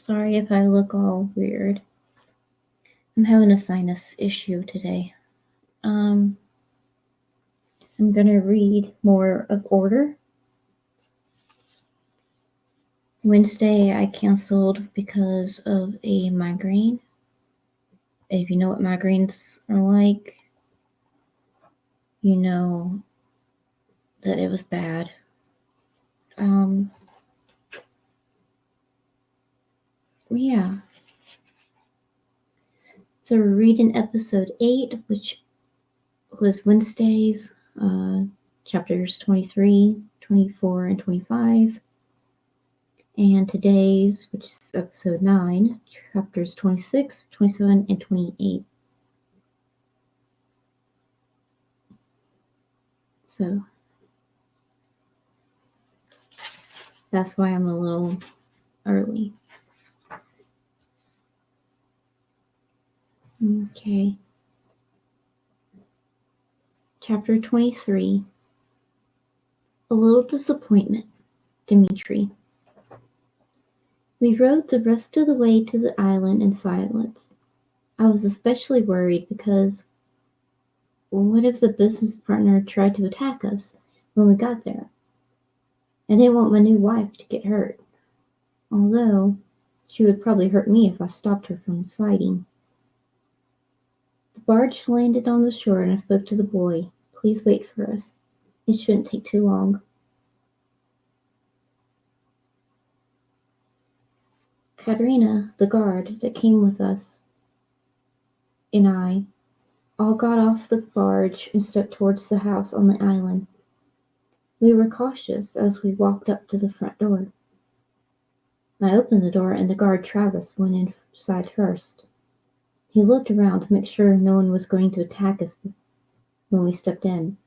Sorry if I look all weird. I'm having a sinus issue today. I'm gonna read more of order. Wednesday I canceled because of a migraine. If you know what migraines are like, you know that it was bad. Yeah. So we're reading episode 8, which was Wednesday's, chapters 23, 24, and 25. And today's, which is episode 9, chapters 26, 27, and 28. So that's why I'm a little early. Okay. Chapter 23. A little disappointment, Dimitri. We rode the rest of the way to the island in silence. I was especially worried because what if the business partner tried to attack us when we got there? I didn't want my new wife to get hurt, although she would probably hurt me if I stopped her from fighting. The barge landed on the shore and I spoke to the boy. Please wait for us. It shouldn't take too long. Katerina, the guard that came with us, and I all got off the barge and stepped towards the house on the island. We were cautious as we walked up to the front door. I opened the door and the guard Travis went inside first. He looked around to make sure no one was going to attack us when we stepped in.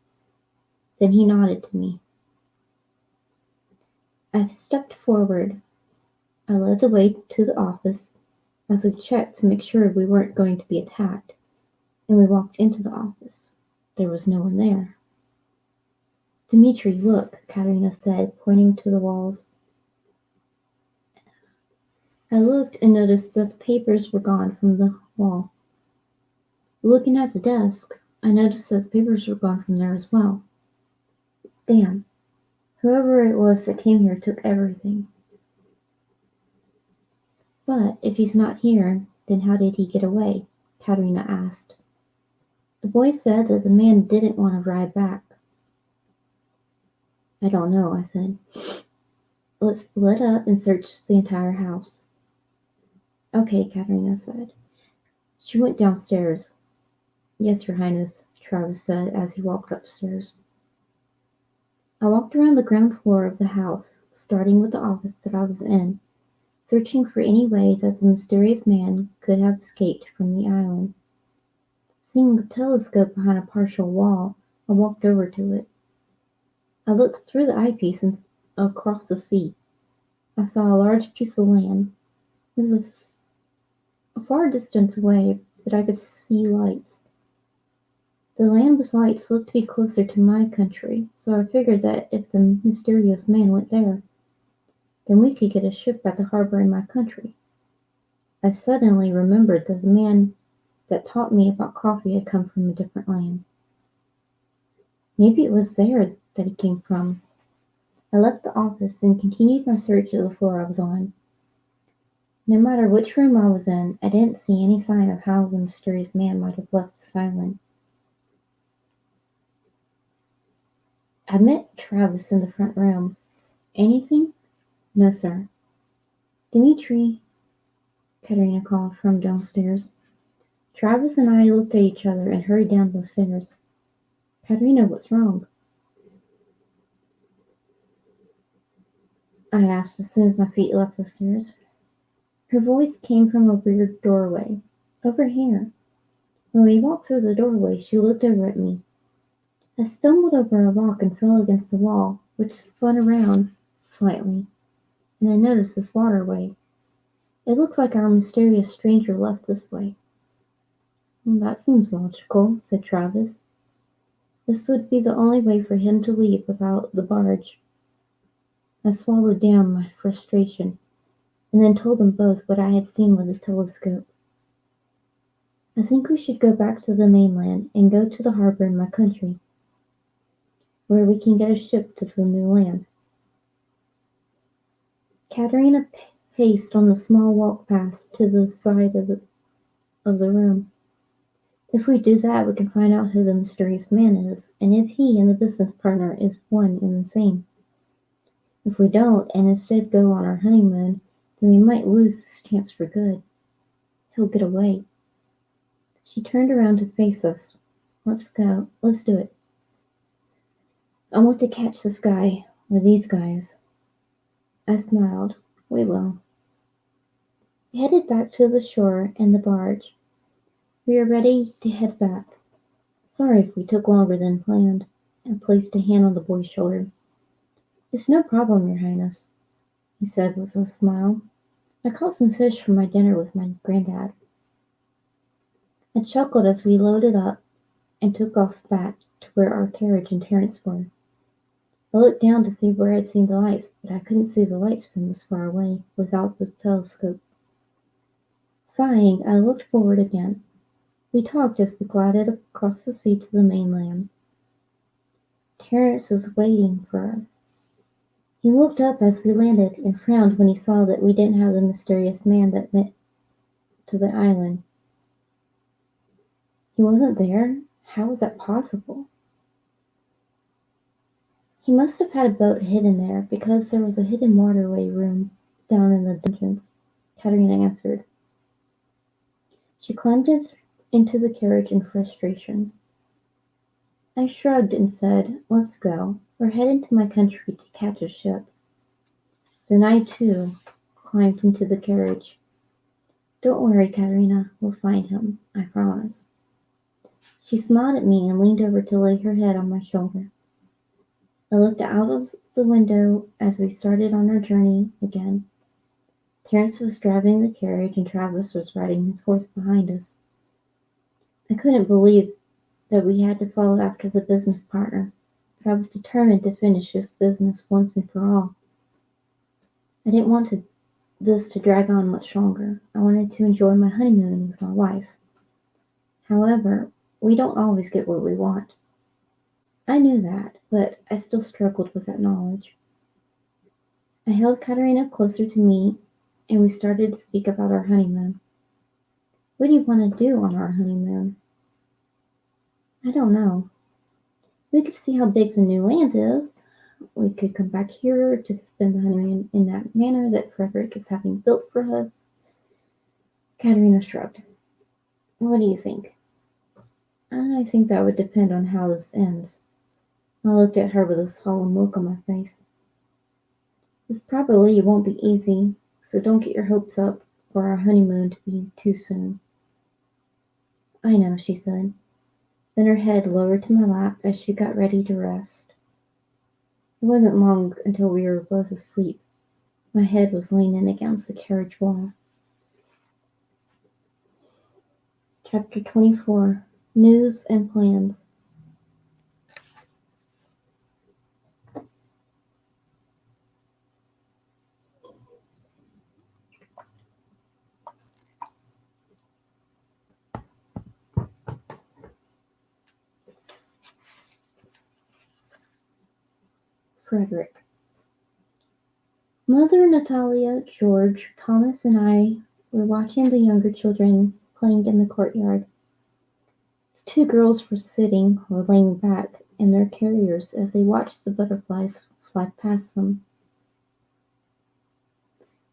Then he nodded to me. I stepped forward. I led the way to the office as we checked to make sure we weren't going to be attacked, and we walked into the office. There was no one there. Dimitri, look, Katerina said, pointing to the walls. I looked and noticed that the papers were gone from the wall. Looking at the desk, I noticed that the papers were gone from there as well. Damn. Whoever it was that came here took everything. But if he's not here, then how did he get away? Katerina asked. The boy said that the man didn't want to ride back. I don't know, I said. Let's split up and search the entire house. Okay, Katerina said. She went downstairs. Yes, Your Highness, Travis said as he walked upstairs. I walked around the ground floor of the house, starting with the office that I was in, searching for any way that the mysterious man could have escaped from the island. Seeing a telescope behind a partial wall, I walked over to it. I looked through the eyepiece and across the sea. I saw a large piece of land. It was a far distance away, but I could see lights. The land with lights looked to be closer to my country, so I figured that if the mysterious man went there, then we could get a ship at the harbor in my country. I suddenly remembered that the man that taught me about coffee had come from a different land. Maybe it was there that he came from. I left the office and continued my search of the floor I was on. No matter which room I was in, I didn't see any sign of how the mysterious man might have left this island. I met Travis in the front room. Anything? No, sir. Dimitri, Katerina called from downstairs. Travis and I looked at each other and hurried down the stairs. Katerina, what's wrong? I asked as soon as my feet left the stairs. Her voice came from a weird doorway. Over here. When we walked through the doorway, she looked over at me. I stumbled over a rock and fell against the wall, which spun around slightly, and I noticed this waterway. It looks like our mysterious stranger left this way. Well, that seems logical, said Travis. This would be the only way for him to leave without the barge. I swallowed down my frustration. and then told them both what I had seen with the telescope. I think we should go back to the mainland and go to the harbor in my country, where we can get a ship to the new land. Katerina paced on the small walk path to the side of the room. If we do that, we can find out who the mysterious man is, and if he and the business partner is one and the same. If we don't, and instead go on our honeymoon, then we might lose this chance for good. He'll get away. She turned around to face us. Let's go. Let's do it. I want to catch this guy, or these guys. I smiled. We will. We headed back to the shore and the barge. We were ready to head back. Sorry if we took longer than planned. I placed a hand on the boy's shoulder. It's no problem, Your Highness, he said with a smile. I caught some fish for my dinner with my granddad. I chuckled as we loaded up and took off back to where our carriage and Terence were. I looked down to see where I'd seen the lights, but I couldn't see the lights from this far away without the telescope. Sighing, I looked forward again. We talked as we glided across the sea to the mainland. Terence was waiting for us. He looked up as we landed and frowned when he saw that we didn't have the mysterious man that went to the island. He wasn't there? How was that possible? He must have had a boat hidden there, because there was a hidden waterway room down in the dungeons, Katerina answered. She climbed into the carriage in frustration. I shrugged and said, Let's go. We're heading to my country to catch a ship. Then I, too, climbed into the carriage. Don't worry, Katerina. We'll find him, I promise. She smiled at me and leaned over to lay her head on my shoulder. I looked out of the window as we started on our journey again. Terence was driving the carriage and Travis was riding his horse behind us. I couldn't believe that we had to follow after the business partner, but I was determined to finish this business once and for all. I didn't want this to drag on much longer. I wanted to enjoy my honeymoon with my wife. However, we don't always get what we want. I knew that, but I still struggled with that knowledge. I held Katerina closer to me, and we started to speak about our honeymoon. What do you want to do on our honeymoon? I don't know. We could see how big the new land is. We could come back here to spend the honeymoon in that manor that Frederick is having built for us. Katerina shrugged. What do you think? I think that would depend on how this ends. I looked at her with a solemn look on my face. This probably won't be easy, so don't get your hopes up for our honeymoon to be too soon. I know, she said. Then her head lowered to my lap as she got ready to rest. It wasn't long until we were both asleep. My head was leaning against the carriage wall. Chapter 24. News and Plans. Frederick. Mother, Natalia, George, Thomas, and I were watching the younger children playing in the courtyard. The two girls were sitting or laying back in their carriers as they watched the butterflies fly past them.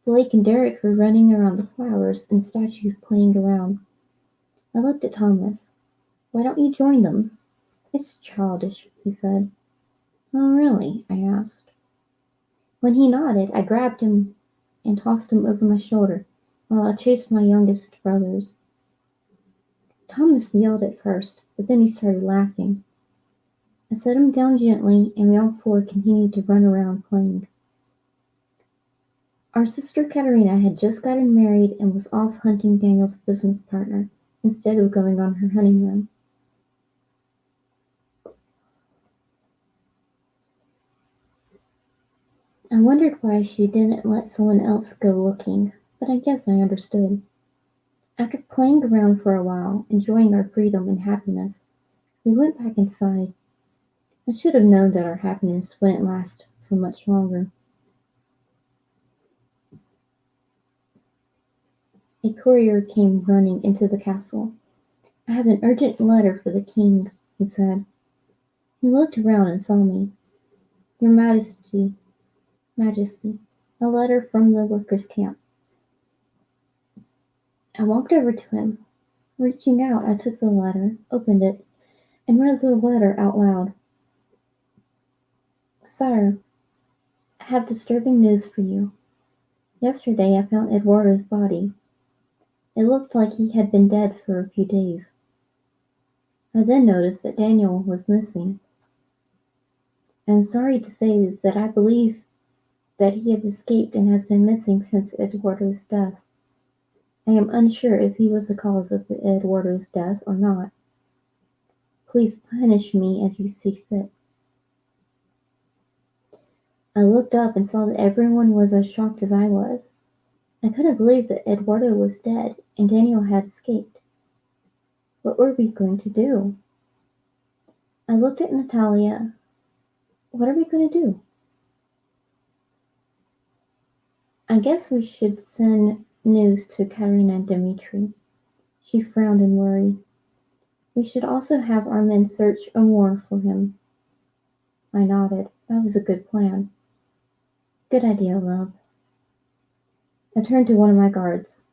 Blake and Derek were running around the flowers and statues playing around. I looked at Thomas. Why don't you join them? It's childish, he said. Oh, really? I asked. When he nodded, I grabbed him and tossed him over my shoulder while I chased my youngest brothers. Thomas yelled at first, but then he started laughing. I set him down gently, and we all four continued to run around playing. Our sister Katerina had just gotten married and was off hunting Daniel's business partner instead of going on her honeymoon. I wondered why she didn't let someone else go looking, but I guess I understood. After playing around for a while, enjoying our freedom and happiness, we went back inside. I should have known that our happiness wouldn't last for much longer. A courier came running into the castle. "I have an urgent letter for the king," he said. He looked around and saw me. "Your Majesty, a letter from the workers' camp." I walked over to him. Reaching out, I took the letter, opened it, and read the letter out loud. "Sire, I have disturbing news for you. Yesterday I found Eduardo's body. It looked like he had been dead for a few days. I then noticed that Daniel was missing. I am sorry to say that I believe that he had escaped and has been missing since Eduardo's death. I am unsure if he was the cause of Eduardo's death or not. Please punish me as you see fit." I looked up and saw that everyone was as shocked as I was. I couldn't believe that Eduardo was dead and Daniel had escaped. What were we going to do? I looked at Natalia. What are we going to do? "I guess we should send news to Katerina and Dmitri." She frowned in worry. "We should also have our men search a moor for him." I nodded. That was a good plan. "Good idea, love." I turned to one of my guards.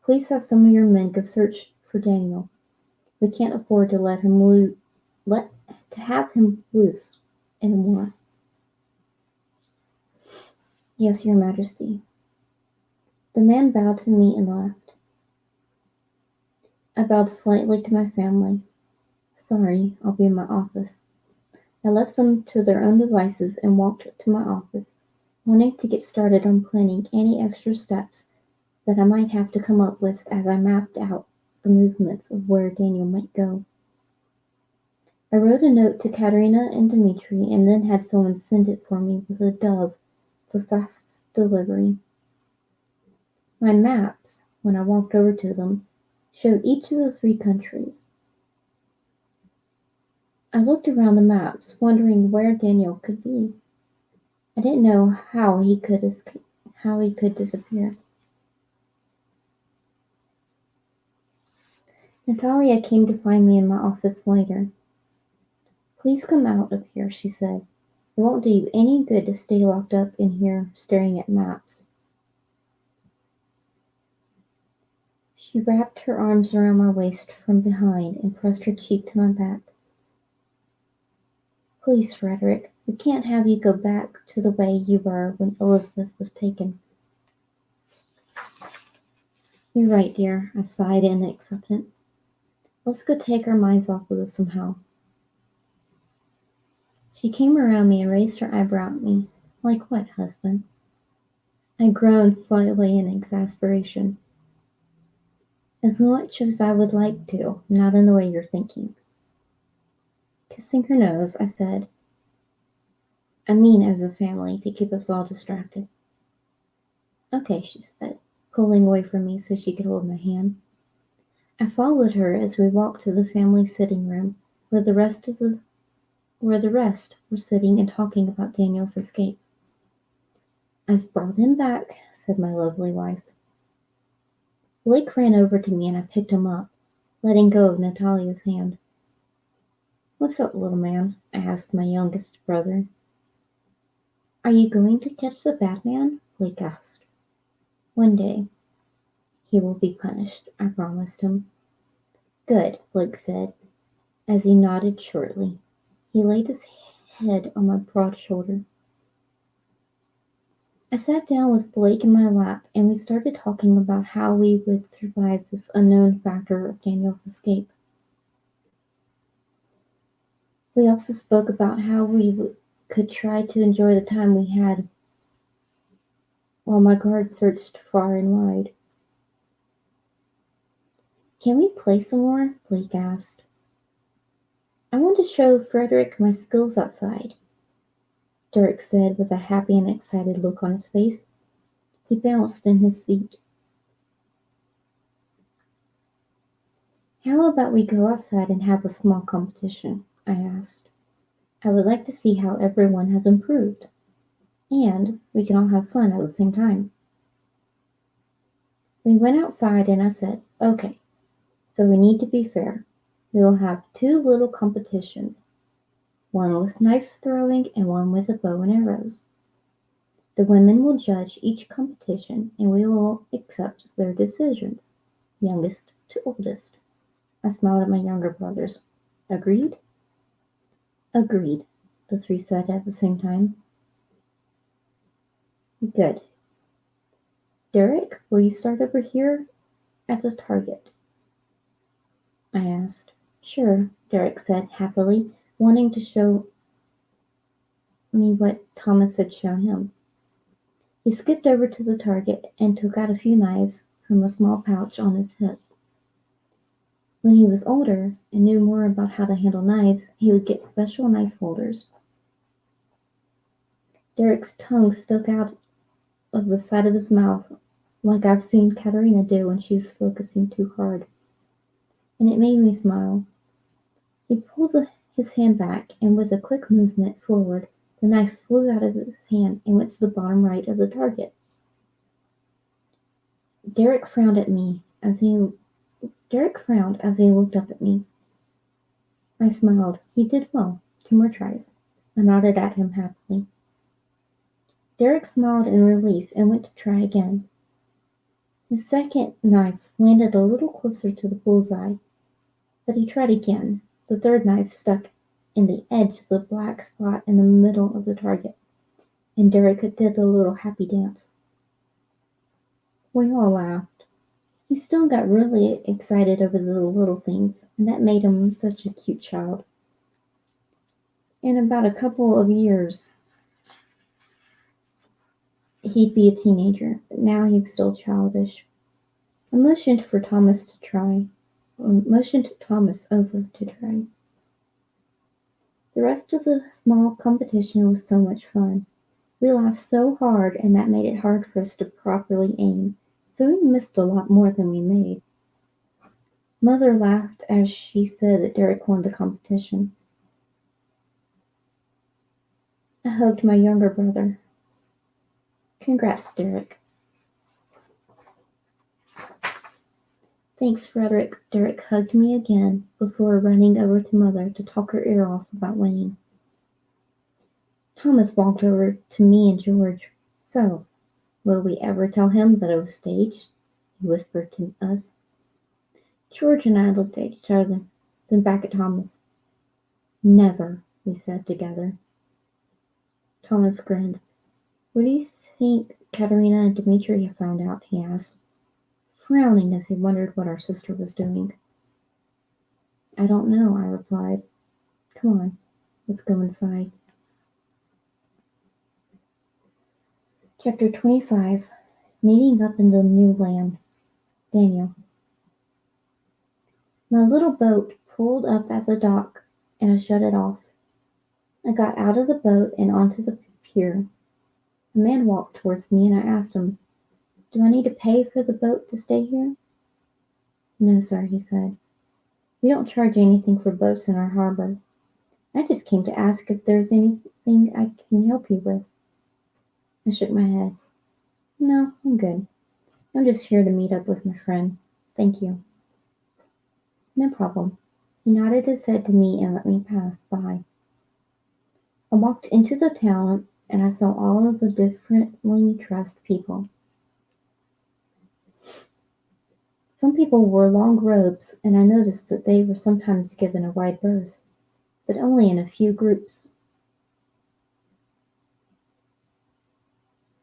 "Please have some of your men go search for Daniel. We can't afford to let to have him loose anymore." "Yes, your Majesty." The man bowed to me and left. I bowed slightly to my family. "Sorry, I'll be in my office." I left them to their own devices and walked to my office, wanting to get started on planning any extra steps that I might have to come up with as I mapped out the movements of where Daniel might go. I wrote a note to Katerina and Dmitri and then had someone send it for me with a dove for fast delivery. My maps, when I walked over to them, showed each of the 3 countries. I looked around the maps, wondering where Daniel could be. I didn't know how he could disappear. Natalia came to find me in my office later. "Please come out of here," she said. "It won't do you any good to stay locked up in here staring at maps." She wrapped her arms around my waist from behind and pressed her cheek to my back. "Please, Frederick, we can't have you go back to the way you were when Elizabeth was taken." "You're right, dear," I sighed in acceptance. "Let's go take our minds off of this somehow." She came around me and raised her eyebrow at me. "Like what, husband?" I groaned slightly in exasperation. "As much as I would like to, not in the way you're thinking." Kissing her nose, I said, "I mean as a family, to keep us all distracted." "Okay," she said, pulling away from me so she could hold my hand. I followed her as we walked to the family sitting room, where the rest were sitting and talking about Daniel's escape. "I've brought him back," said my lovely wife. Blake ran over to me and I picked him up, letting go of Natalia's hand. "What's up, little man?" I asked my youngest brother. "Are you going to catch the bad man?" Blake asked. "One day he will be punished," I promised him. "Good," Blake said, as he nodded shortly. He laid his head on my broad shoulder. I sat down with Blake in my lap and we started talking about how we would survive this unknown factor of Daniel's escape. We also spoke about how we could try to enjoy the time we had while my guard searched far and wide. "Can we play some more?" Blake asked. "I want to show Frederick my skills outside." Derek said with a happy and excited look on his face. He bounced in his seat. How about we go outside and have a small competition? I asked. I would like to see how everyone has improved. And we can all have fun at the same time. We went outside and I said, okay, so we need to be fair. We will have two little competitions, one with knife throwing and one with a bow and arrows. The women will judge each competition and we will accept their decisions, youngest to oldest. I smiled at my younger brothers. Agreed? Agreed, the three said at the same time. Good. Derek, will you start over here at the target? I asked. Sure, Derek said happily, wanting to show me what Thomas had shown him. He skipped over to the target and took out a few knives from a small pouch on his hip. When he was older and knew more about how to handle knives, he would get special knife holders. Derek's tongue stuck out of the side of his mouth, like I've seen Katerina do when she was focusing too hard, and it made me smile. He pulled his hand back, and with a quick movement forward, the knife flew out of his hand and went to the bottom right of the target. Derek frowned as he looked up at me. I smiled. He did well. 2 more tries. I nodded at him happily. Derek smiled in relief and went to try again. His second knife landed a little closer to the bullseye, but he tried again. The third knife stuck in the edge of the black spot in the middle of the target, and Derek did a little happy dance. We all laughed. He still got really excited over the little things, and that made him such a cute child. In about a couple of years, he'd be a teenager, but now he was still childish. I motioned Thomas over to try. The rest of the small competition was so much fun. We laughed so hard, and that made it hard for us to properly aim, so we missed a lot more than we made. Mother laughed as she said that Derek won the competition. I hugged my younger brother. Congrats, Derek. Thanks, Frederick. Derek hugged me again before running over to Mother to talk her ear off about winning. Thomas walked over to me and George. So, will we ever tell him that it was staged? He whispered to us. George and I looked at each other, then back at Thomas. Never, we said together. Thomas grinned. What do you think Katerina and Dmitri have found out? He asked, frowning as he wondered what our sister was doing. I don't know, I replied. Come on, let's go inside. Chapter 25, Meeting Up in the New Land. Daniel. My little boat pulled up at the dock, and I shut it off. I got out of the boat and onto the pier. A man walked towards me, and I asked him, Do I need to pay for the boat to stay here? No, sir, he said. We don't charge anything for boats in our harbor. I just came to ask if there's anything I can help you with. I shook my head. No, I'm good. I'm just here to meet up with my friend. Thank you. No problem. He nodded his head to me and let me pass by. I walked into the town and I saw all of the differently dressed people. Some people wore long robes, and I noticed that they were sometimes given a wide berth, but only in a few groups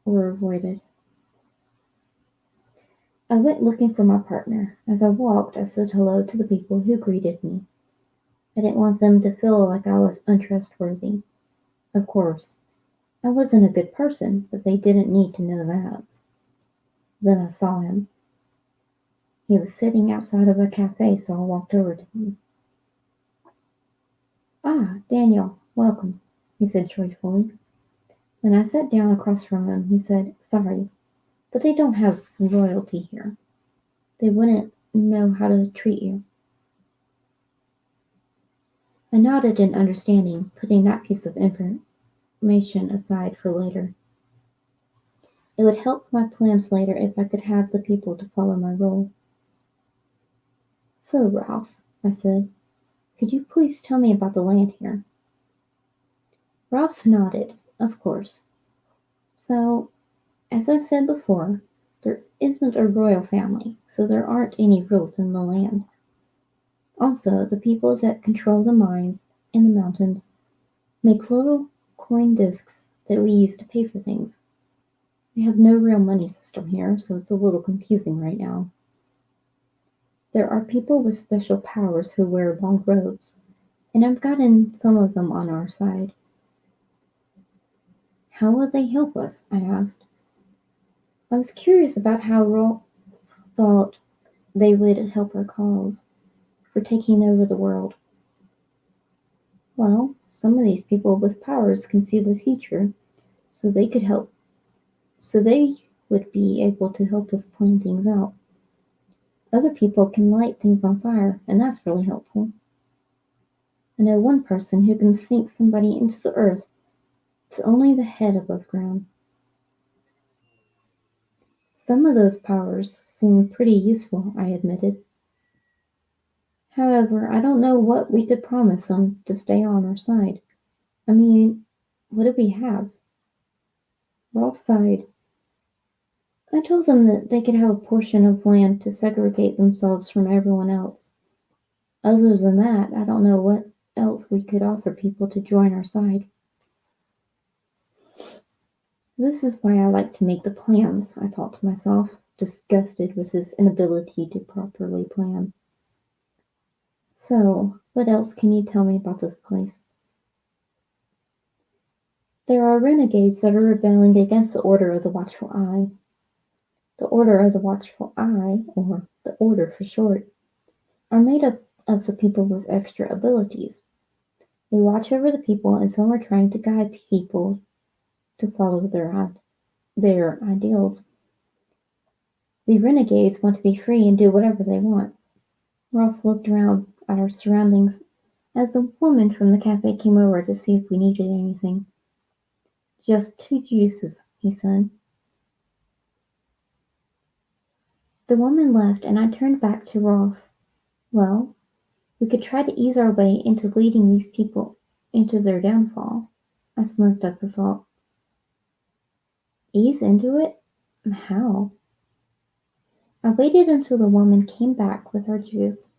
were avoided. I went looking for my partner. As I walked, I said hello to the people who greeted me. I didn't want them to feel like I was untrustworthy. Of course, I wasn't a good person, but they didn't need to know that. Then I saw him. He was sitting outside of a cafe, so I walked over to him. Ah, Daniel, welcome, he said joyfully. When I sat down across from him, he said, "Sorry, but they don't have royalty here. They wouldn't know how to treat you." I nodded in understanding, putting that piece of information aside for later. It would help my plans later if I could have the people to follow my rule. "So, Ralph," I said, "could you please tell me about the land here?" Ralph nodded. Of course. So, as I said before, there isn't a royal family, so there aren't any rules in the land. Also, the people that control the mines in the mountains make little coin discs that we use to pay for things. We have no real money system here, so it's a little confusing right now. There are people with special powers who wear long robes, and I've gotten some of them on our side. How will they help us? I asked. I was curious about how Rolf thought they would help our cause for taking over the world. Well, some of these people with powers can see the future, so they could help. So they would be able to help us plan things out. Other people can light things on fire, and that's really helpful. I know one person who can sink somebody into the earth to only the head above ground. Some of those powers seem pretty useful, I admitted. However, I don't know what we could promise them to stay on our side. I mean, what do we have? Rolf sighed. I told them that they could have a portion of land to segregate themselves from everyone else. Other than that, I don't know what else we could offer people to join our side. This is why I like to make the plans, I thought to myself, disgusted with his inability to properly plan. So, what else can you tell me about this place? There are renegades that are rebelling against the Order of the Watchful Eye. The Order of the Watchful Eye, or the Order for short, are made up of the people with extra abilities. They watch over the people, and some are trying to guide people to follow their ideals. The renegades want to be free and do whatever they want. Rolf looked around at our surroundings as the woman from the cafe came over to see if we needed anything. "Just 2 juices," he said. The woman left, and I turned back to Rolf. "Well, we could try to ease our way into leading these people into their downfall." I smirked at the thought. "Ease into it? How?" I waited until the woman came back with our juice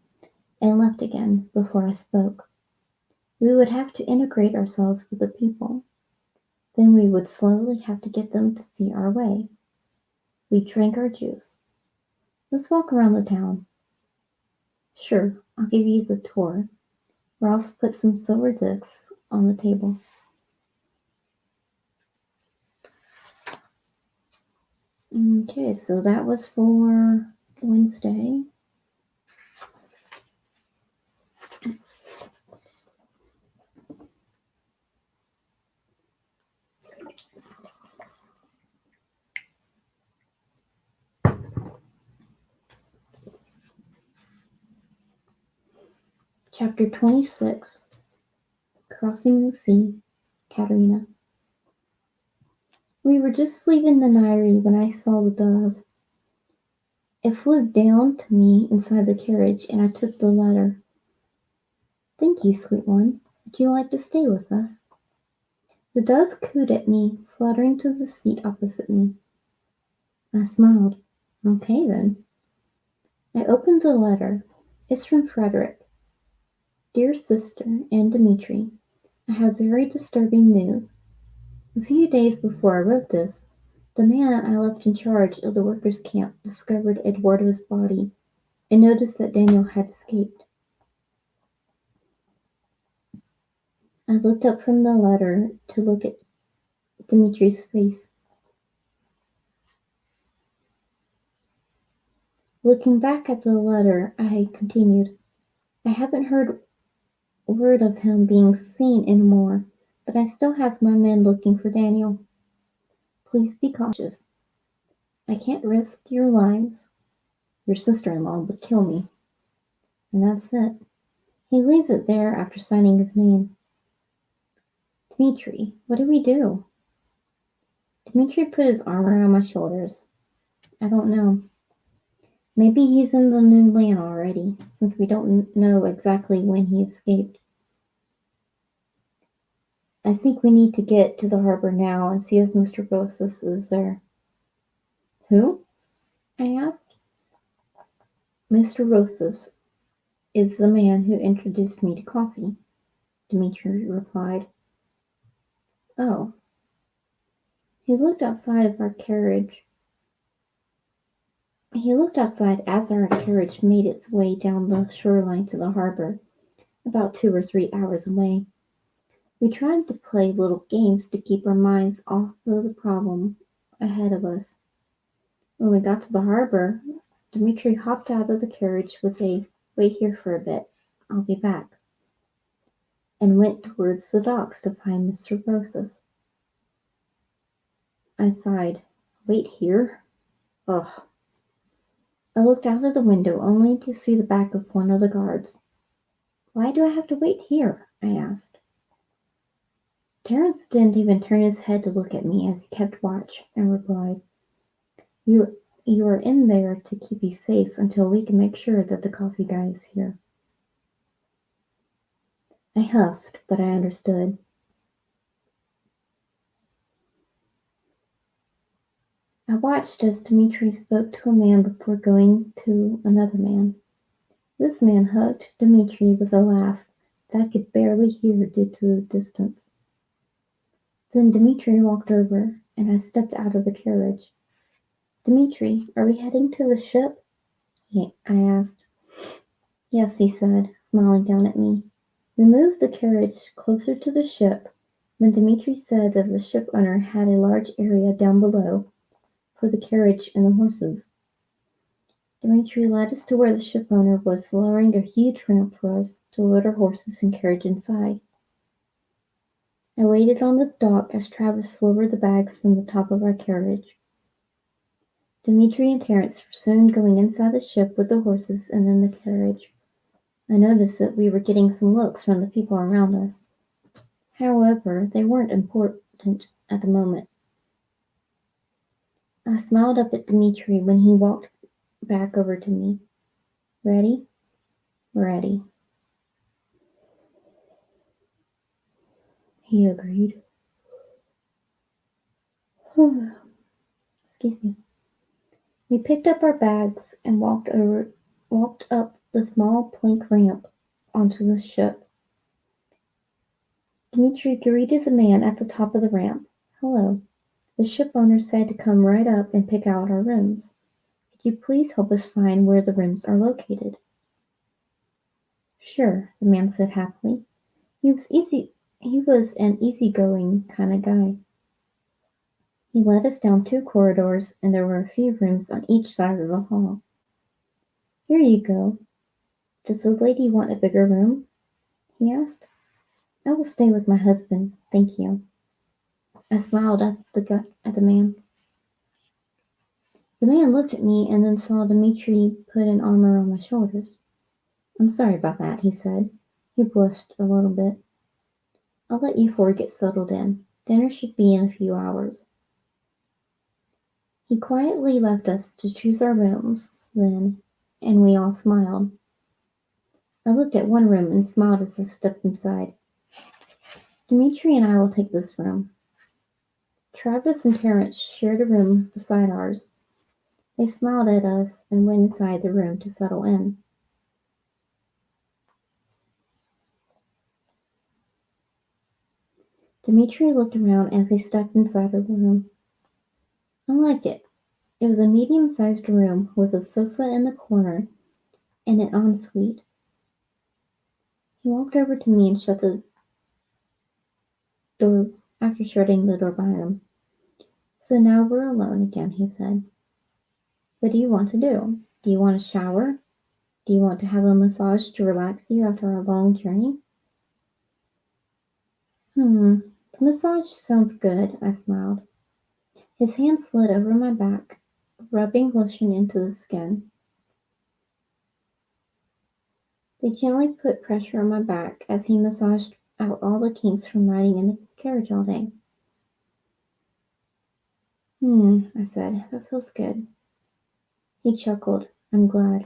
and left again before I spoke. We would have to integrate ourselves with the people. Then we would slowly have to get them to see our way. We drank our juice. "Let's walk around the town." "Sure, I'll give you the tour." Ralph put some silver discs on the table. Okay, so that was for Wednesday. Chapter 26, Crossing the Sea, Katerina. We were just leaving the Nairi when I saw the dove. It flew down to me inside the carriage, and I took the letter. "Thank you, sweet one. Would you like to stay with us?" The dove cooed at me, fluttering to the seat opposite me. I smiled. "Okay, then." I opened the letter. It's from Frederick. "Dear Sister and Dmitri, I have very disturbing news. A few days before I wrote this, the man I left in charge of the workers' camp discovered Eduardo's body and noticed that Daniel had escaped." I looked up from the letter to look at Dimitri's face. Looking back at the letter, I continued, "I haven't heard word of him being seen anymore, but I still have my men looking for Daniel. Please be cautious. I can't risk your lives. Your sister-in-law would kill me. And that's it. He leaves it there after signing his name. Dmitri, what do we do? Dmitri put his arm around my shoulders. I don't know. Maybe he's in the new land already, since we don't know exactly when he escaped. I think we need to get to the harbor now and see if Mr. Rosas is there. Who? I asked. Mr. Rosas is the man who introduced me to coffee, Dmitri replied. Oh. He looked outside of our carriage. He looked outside as our carriage made its way down the shoreline to the harbor, about 2 or 3 hours away. We tried to play little games to keep our minds off of the problem ahead of us. When we got to the harbor, Dmitri hopped out of the carriage with a "Wait here for a bit, I'll be back," and went towards the docks to find Mr. Rosas. I sighed. Wait here? Ugh. I looked out of the window only to see the back of one of the guards. Why do I have to wait here? I asked. Terence didn't even turn his head to look at me as he kept watch, and replied, You are in there to keep you safe until we can make sure that the coffee guy is here. I huffed, but I understood. I watched as Dmitri spoke to a man before going to another man. This man hugged Dmitri with a laugh that I could barely hear due to the distance. Then Dmitri walked over, and I stepped out of the carriage. Dmitri, are we heading to the ship? I asked. Yes, he said, smiling down at me. We moved the carriage closer to the ship when Dmitri said that the ship owner had a large area down below for the carriage and the horses. Dmitri led us to where the ship owner was lowering a huge ramp for us to load our horses and carriage inside. I waited on the dock as Travis lowered the bags from the top of our carriage. Dmitri and Terence were soon going inside the ship with the horses and then the carriage. I noticed that we were getting some looks from the people around us. However, they weren't important at the moment. I smiled up at Dmitri when he walked back over to me. Ready? Ready. He agreed. Excuse me. We picked up our bags and walked up the small plank ramp onto the ship. Dmitri greeted the man at the top of the ramp. Hello. The ship owner said to come right up and pick out our rooms. Could you please help us find where the rooms are located? Sure, the man said happily. He was an easygoing kind of guy. He led us down 2 corridors, and there were a few rooms on each side of the hall. Here you go. Does the lady want a bigger room? He asked. I will stay with my husband, thank you. I smiled at the man. The man looked at me and then saw Dmitri put an arm around my shoulders. I'm sorry about that, he said. He blushed a little bit. I'll let you 4 get settled in. Dinner should be in a few hours. He quietly left us to choose our rooms then, and we all smiled. I looked at one room and smiled as I stepped inside. Dmitri and I will take this room. Travis and Terence shared a room beside ours. They smiled at us and went inside the room to settle in. Dmitri looked around as he stepped inside the room. I like it. It was a medium-sized room with a sofa in the corner and an ensuite. He walked over to me and shut the door after shutting the door behind him. So now we're alone again, he said. What do you want to do? Do you want a shower? Do you want to have a massage to relax you after a long journey? The massage sounds good, I smiled. His hand slid over my back, rubbing lotion into the skin. They gently put pressure on my back as he massaged out all the kinks from riding in the carriage all day. I said, that feels good. He chuckled. I'm glad.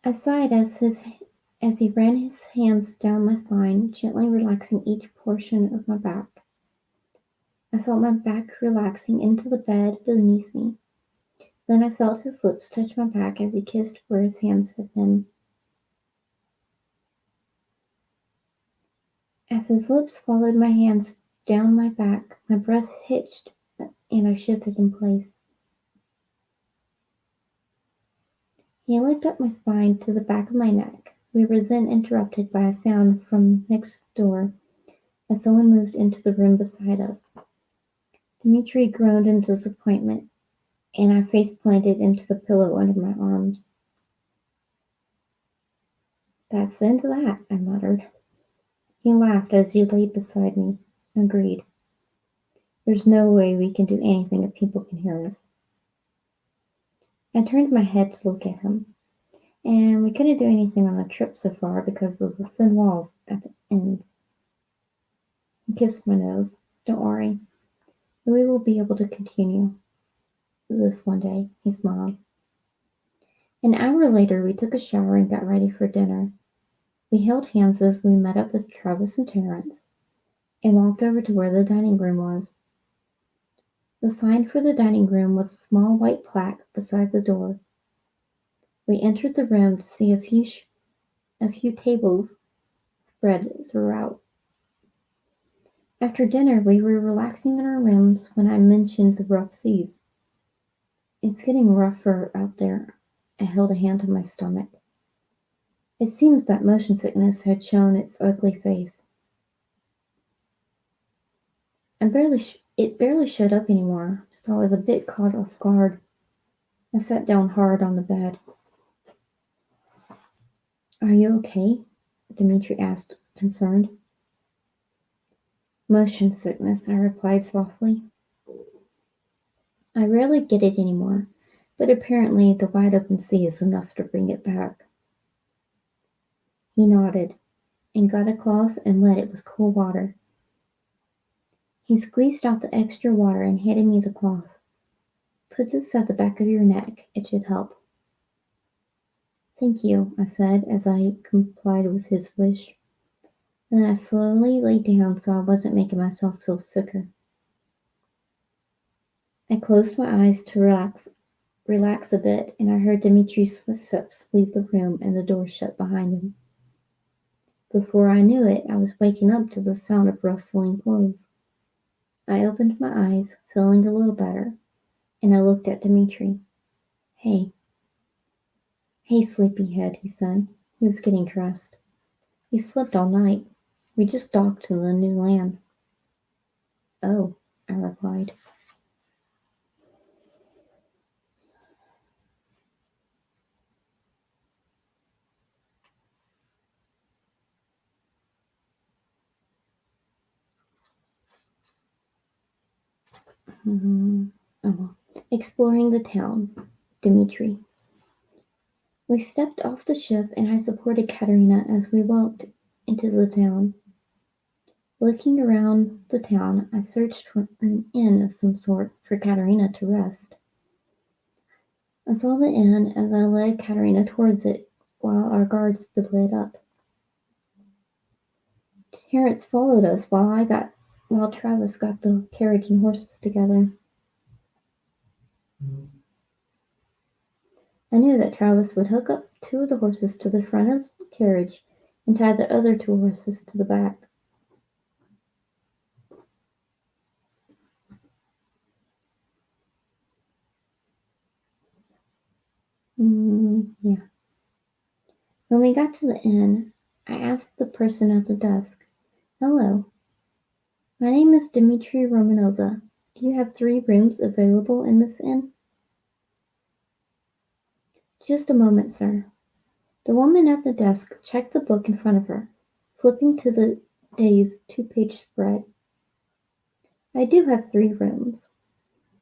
I sighed as he ran his hands down my spine, gently relaxing each portion of my back. I felt my back relaxing into the bed beneath me. Then I felt his lips touch my back as he kissed where his hands had been. As his lips followed my hands down my back, my breath hitched and I shifted in place. He licked up my spine to the back of my neck. We were then interrupted by a sound from next door as someone moved into the room beside us. Dmitri groaned in disappointment, and I face planted into the pillow under my arms. That's the end of that, I muttered. He laughed as he laid beside me. Agreed. There's no way we can do anything if people can hear us. I turned my head to look at him, and we couldn't do anything on the trip so far because of the thin walls at the ends. He kissed my nose. Don't worry. We will be able to continue this one day, he smiled. An hour later, we took a shower and got ready for dinner. We held hands as we met up with Travis and Terrence and walked over to where the dining room was. The sign for the dining room was a small white plaque beside the door. We entered the room to see a few tables spread throughout. After dinner, we were relaxing in our rooms when I mentioned the rough seas. It's getting rougher out there. I held a hand to my stomach. It seems that motion sickness had shown its ugly face. It barely showed up anymore, so I was a bit caught off guard. I sat down hard on the bed. Are you okay? Dmitri asked, concerned. Motion sickness, I replied softly. I rarely get it anymore, but apparently the wide open sea is enough to bring it back. He nodded and got a cloth and wet it with cool water. He squeezed out the extra water and handed me the cloth. Put this at the back of your neck. It should help. Thank you, I said as I complied with his wish. Then I slowly lay down so I wasn't making myself feel sicker. I closed my eyes to relax a bit, and I heard Dimitri's footsteps leave the room and the door shut behind him. Before I knew it, I was waking up to the sound of rustling clothes. I opened my eyes, feeling a little better, and I looked at Dmitri. Hey, sleepyhead, he said. He was getting dressed. You slept all night. We just docked to the new land. Oh, I replied. Exploring the town, Dmitri. We stepped off the ship and I supported Katerina as we walked into the town. Looking around the town, I searched for an inn of some sort for Katerina to rest. I saw the inn as I led Katerina towards it while our guards split up. Terrence followed us while Travis got the carriage and horses together. I knew that Travis would hook up two of the horses to the front of the carriage and tie the other two horses to the back. Yeah. When we got to the inn, I asked the person at the desk, Hello, my name is Dmitri Romanova. Do you have 3 rooms available in this inn? Just a moment, sir. The woman at the desk checked the book in front of her, flipping to the day's 2-page spread. I do have 3 rooms.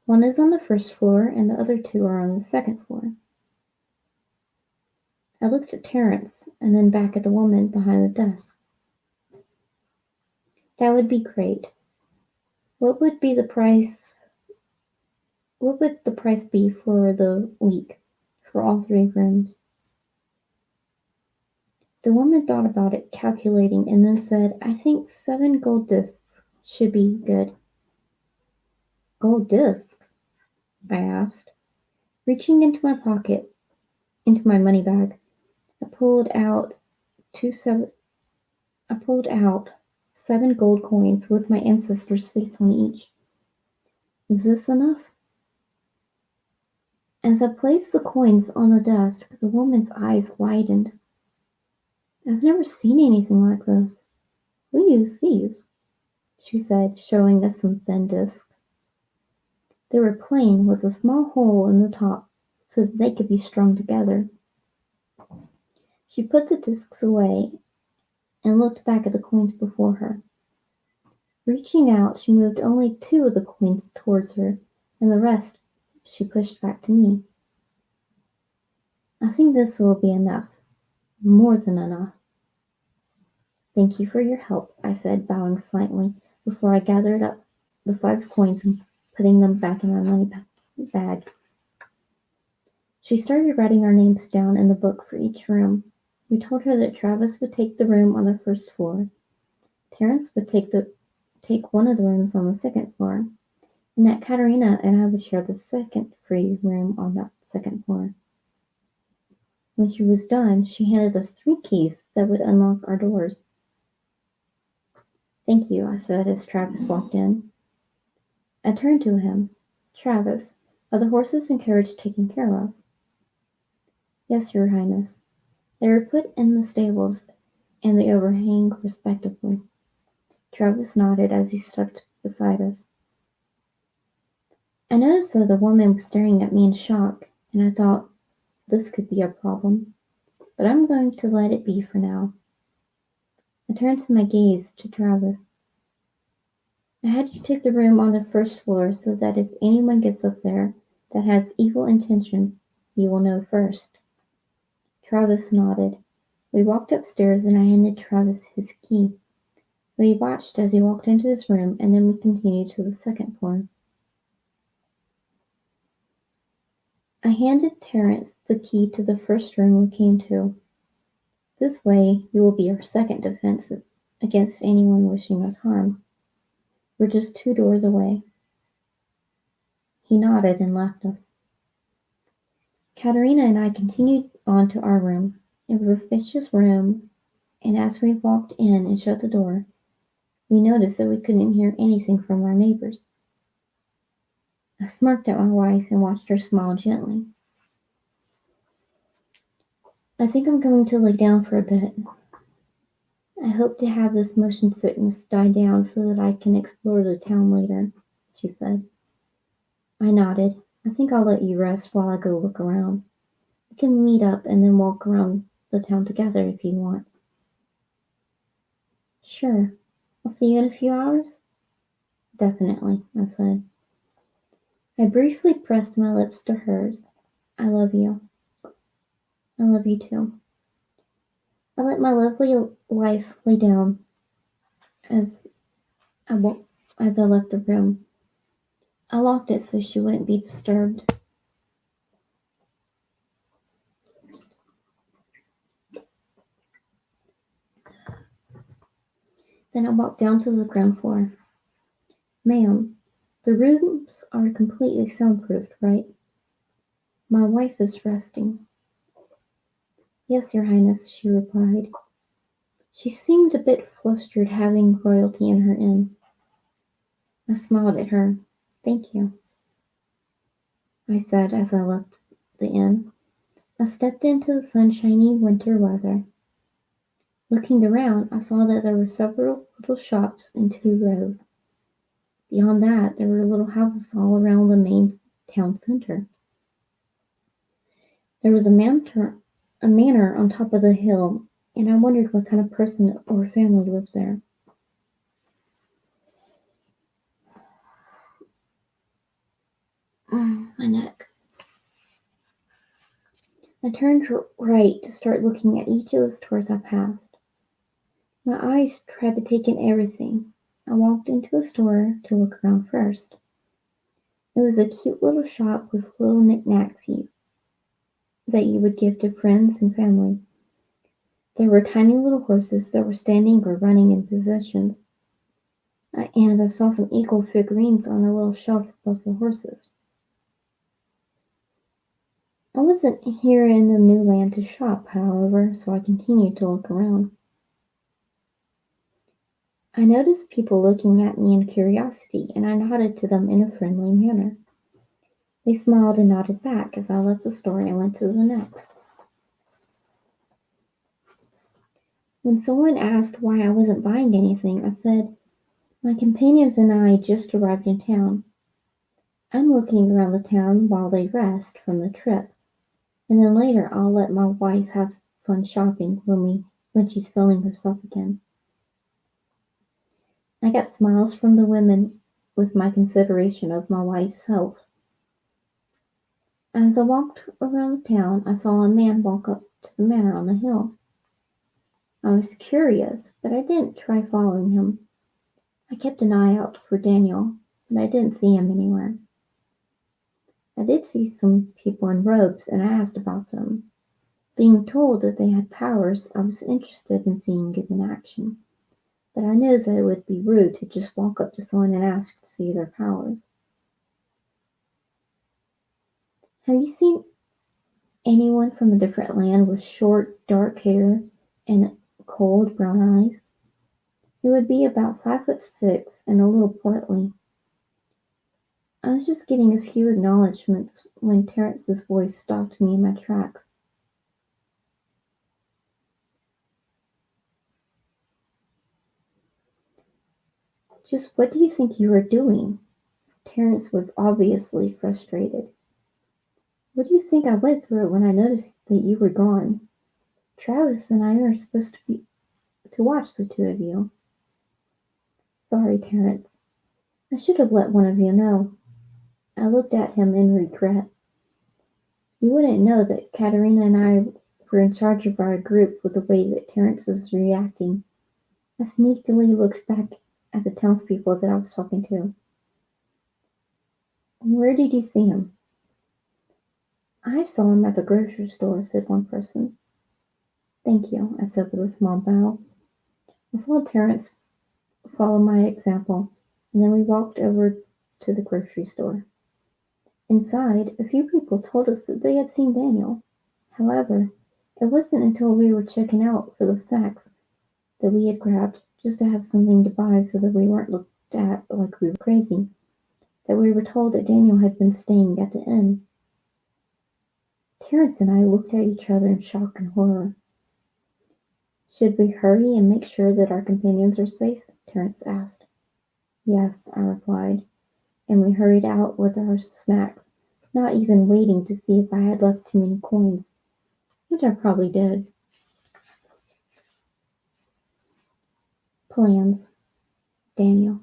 One is on the first floor and the other 2 are on the second floor. I looked at Terence and then back at the woman behind the desk. That would be great. What would the price be for the week for all 3 rooms? The woman thought about it, calculating, and then said, I think 7 gold discs should be good. Gold discs? I asked. Reaching into my money bag, I pulled out 7 gold coins with my ancestor's face on each. Is this enough? As I placed the coins on the desk, the woman's eyes widened. I've never seen anything like this. We use these, she said, showing us some thin discs. They were plain, with a small hole in the top so that they could be strung together. She put the discs away and looked back at the coins before her. Reaching out, she moved only 2 of the coins towards her, and the rest she pushed back to me. I think this will be enough. More than enough. Thank you for your help, I said, bowing slightly, before I gathered up the 5 coins and putting them back in my money bag. She started writing our names down in the book for each room. We told her that Travis would take the room on the first floor, Terence would take one of the rooms on the second floor, and that Katerina and I would share the second free room on that second floor. When she was done, she handed us 3 keys that would unlock our doors. Thank you, I said as Travis walked in. I turned to him. Travis, are the horses and carriage taken care of? Yes, Your Highness. They were put in the stables and the overhang respectively. Travis nodded as he stepped beside us. I noticed that the woman was staring at me in shock, and I thought this could be a problem, but I'm going to let it be for now. I turned my gaze to Travis. I had you take the room on the first floor so that if anyone gets up there that has evil intentions, you will know first. Travis nodded. We walked upstairs and I handed Travis his key. We watched as he walked into his room and then we continued to the second floor. I handed Terence the key to the first room we came to. This way you will be our second defense against anyone wishing us harm. We're just 2 doors away. He nodded and left us. Katerina and I continued on to our room. It was a spacious room, and as we walked in and shut the door, we noticed that we couldn't hear anything from our neighbors. I smirked at my wife and watched her smile gently. I think I'm going to lay down for a bit. I hope to have this motion sickness die down so that I can explore the town later, she said. I nodded. I think I'll let you rest while I go look around. We can meet up and then walk around the town together if you want. Sure. I'll see you in a few hours? Definitely, I said. I briefly pressed my lips to hers. I love you. I love you too. I let my lovely wife lay down as I left the room. I locked it so she wouldn't be disturbed. Then I walked down to the ground floor. Ma'am, the rooms are completely soundproofed, right? My wife is resting. Yes, Your Highness, she replied. She seemed a bit flustered having royalty in her inn. I smiled at her. Thank you, I said as I left the inn. I stepped into the sunshiny winter weather. Looking around, I saw that there were several little shops in 2 rows. Beyond that, there were little houses all around the main town center. There was a manor on top of the hill, and I wondered what kind of person or family lived there. My neck. I turned right to start looking at each of the stores I passed. My eyes tried to take in everything. I walked into a store to look around first. It was a cute little shop with little knickknacks that you would give to friends and family. There were tiny little horses that were standing or running in positions, and I saw some eagle figurines on a little shelf above the horses. I wasn't here in the new land to shop, however, so I continued to look around. I noticed people looking at me in curiosity, and I nodded to them in a friendly manner. They smiled and nodded back as I left the store and went to the next. When someone asked why I wasn't buying anything, I said, "My companions and I just arrived in town. I'm looking around the town while they rest from the trip, and then later I'll let my wife have fun shopping when she's feeling herself again." I got smiles from the women with my consideration of my wife's health. As I walked around the town, I saw a man walk up to the manor on the hill. I was curious, but I didn't try following him. I kept an eye out for Daniel, but I didn't see him anywhere. I did see some people in robes, and I asked about them. Being told that they had powers, I was interested in seeing it in action, but I knew that it would be rude to just walk up to someone and ask to see their powers. Have you seen anyone from a different land with short, dark hair and cold brown eyes? He would be about 5'6" and a little portly. I was just getting a few acknowledgments when Terence's voice stopped me in my tracks. "Just what do you think you are doing?" Terence was obviously frustrated. "What do you think I went through when I noticed that you were gone? Travis and I are supposed to watch the two of you." "Sorry, Terence. I should have let one of you know." I looked at him in regret. You wouldn't know that Katerina and I were in charge of our group with the way that Terence was reacting. I sneakily looked back at the townspeople that I was talking to. "Where did you see him?" "I saw him at the grocery store," said one person. "Thank you," I said with a small bow. I saw Terence follow my example, and then we walked over to the grocery store. Inside, a few people told us that they had seen Daniel. However, it wasn't until we were checking out for the snacks that we had grabbed just to have something to buy so that we weren't looked at like we were crazy, that we were told that Daniel had been staying at the inn. Terence and I looked at each other in shock and horror. "Should we hurry and make sure that our companions are safe?" Terence asked. "Yes," I replied, and we hurried out with our snacks, not even waiting to see if I had left too many coins, which I probably did. Plans. Daniel.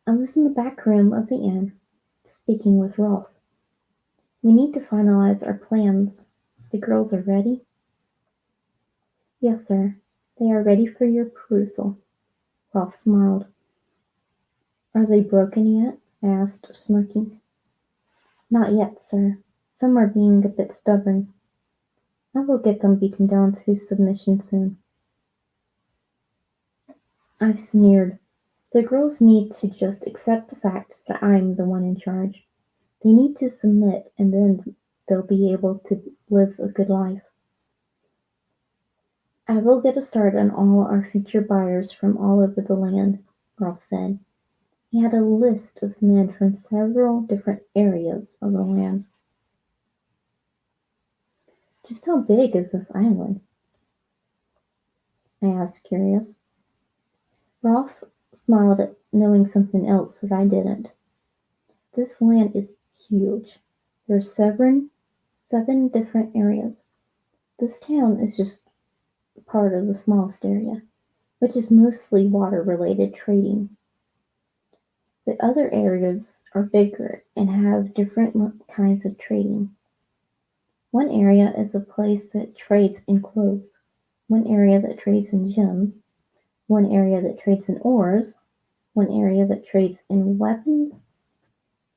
I was in the back room of the inn, speaking with Rolf. "We need to finalize our plans. The girls are ready?" "Yes, sir. They are ready for your perusal." Rolf smiled. "Are they broken yet?" I asked, smirking. "Not yet, sir. Some are being a bit stubborn. I will get them beaten down to submission soon." I sneered. "The girls need to just accept the fact that I'm the one in charge. They need to submit, and then they'll be able to live a good life." "I will get a start on all our future buyers from all over the land," Rolf said. He had a list of men from several different areas of the land. Just how big is this island? I asked, curious. Rolf smiled at knowing something else that I didn't. This land is huge. There are seven different areas. This town is just part of the smallest area, which is mostly water-related trading. The other areas are bigger and have different kinds of trading. One area is a place that trades in clothes, one area that trades in gems, one area that trades in ores, one area that trades in weapons,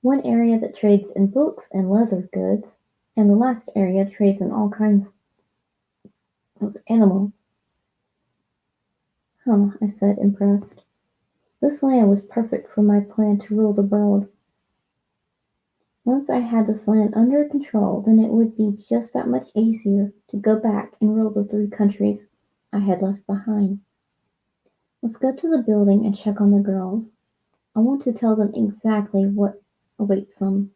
one area that trades in books and leather goods, and the last area trades in all kinds of animals. Huh, I said, impressed. This land was perfect for my plan to rule the world. Once I had this land under control, then it would be just that much easier to go back and rule the 3 countries I had left behind. Let's go to the building and check on the girls. I want to tell them exactly what awaits them.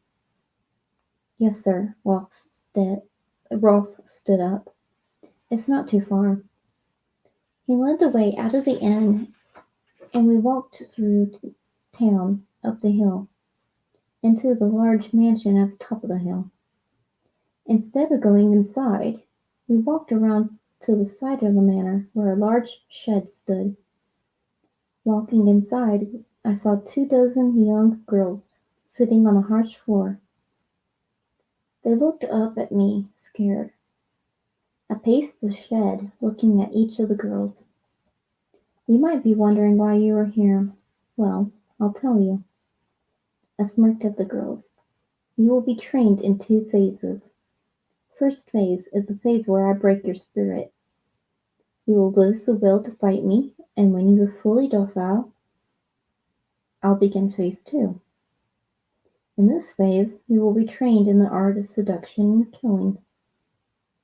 Yes, sir, Rolf stood up. It's not too far. He led the way out of the inn, and we walked through town, up the hill, into the large mansion at the top of the hill. Instead of going inside, we walked around to the side of the manor where a large shed stood. Walking inside, I saw 24 young girls sitting on the harsh floor. They looked up at me, scared. I paced the shed, looking at each of the girls. You might be wondering why you are here. Well, I'll tell you. I smirked at the girls. You will be trained in 2 phases. First phase is the phase where I break your spirit. You will lose the will to fight me, and when you are fully docile, I'll begin phase 2. In this phase, you will be trained in the art of seduction and killing.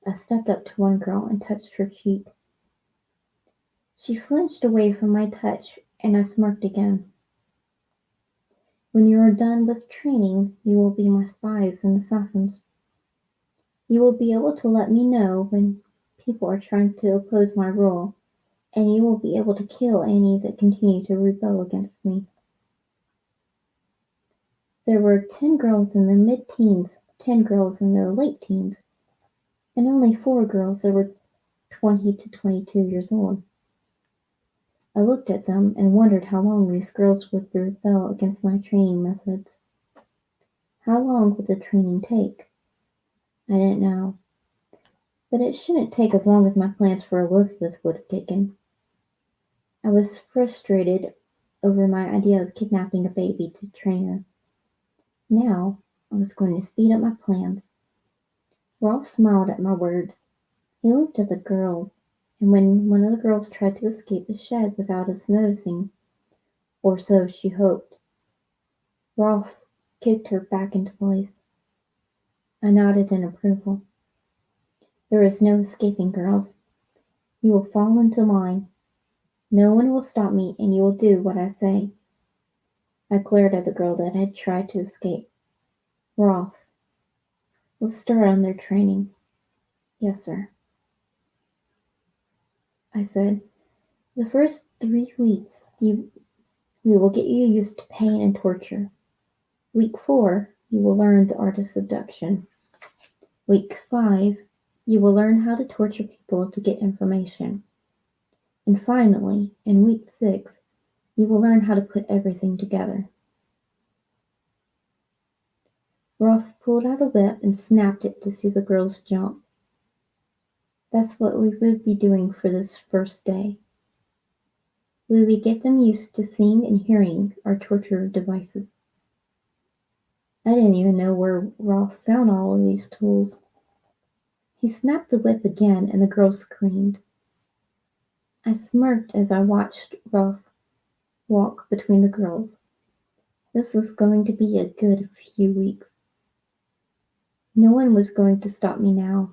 I stepped up to one girl and touched her cheek. She flinched away from my touch, and I smirked again. When you are done with training, you will be my spies and assassins. You will be able to let me know when people are trying to oppose my rule, and you will be able to kill any that continue to rebel against me. There were 10 girls in their mid-teens, 10 girls in their late teens, and only 4 girls that were 20 to 22 years old. I looked at them and wondered how long these girls would rebel against my training methods. How long would the training take? I didn't know. But it shouldn't take as long as my plans for Elizabeth would have taken. I was frustrated over my idea of kidnapping a baby to train her. Now, I was going to speed up my plans. Rolf smiled at my words. He looked at the girls, and when one of the girls tried to escape the shed without us noticing, or so she hoped, Rolf kicked her back into place. I nodded in approval. There is no escaping, girls. You will fall into line. No one will stop me, and you will do what I say. I glared at the girl that had tried to escape. Rolf, let's start on their training. Yes, sir. I said, the first 3 weeks, we will get you used to pain and torture. Week 4, you will learn the art of seduction. Week 5, you will learn how to torture people to get information. And finally, in week 6, you will learn how to put everything together. Rolf pulled out a whip and snapped it to see the girls jump. That's what we would be doing for this first day. We would get them used to seeing and hearing our torture devices. I didn't even know where Rolf found all of these tools. He snapped the whip again and the girls screamed. I smirked as I watched Rolf walk between the girls. This was going to be a good few weeks. No one was going to stop me now.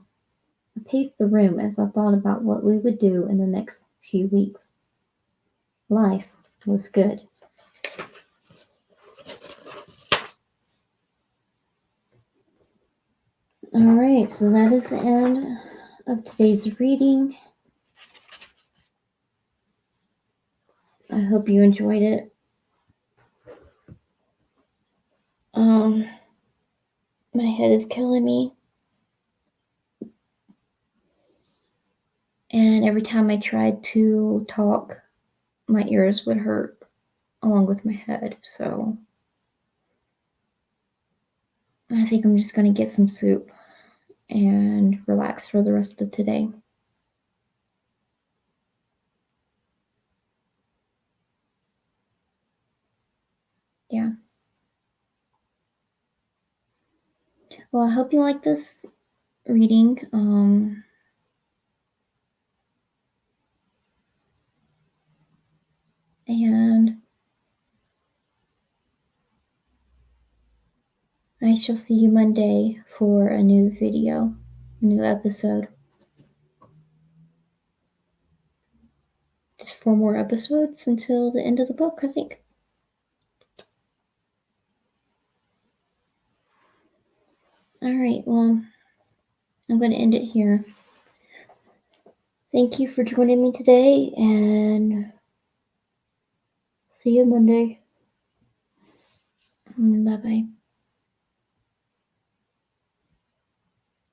I paced the room as I thought about what we would do in the next few weeks. Life was good. Alright, so that is the end of today's reading. I hope you enjoyed it. My head is killing me. And every time I tried to talk, my ears would hurt along with my head. So I think I'm just going to get some soup and relax for the rest of today. Yeah. Well, I hope you like this reading. And I shall see you Monday for a new video, a new episode. Just 4 more episodes until the end of the book, I think. Alright, well, I'm going to end it here. Thank you for joining me today, and see you Monday. Bye-bye.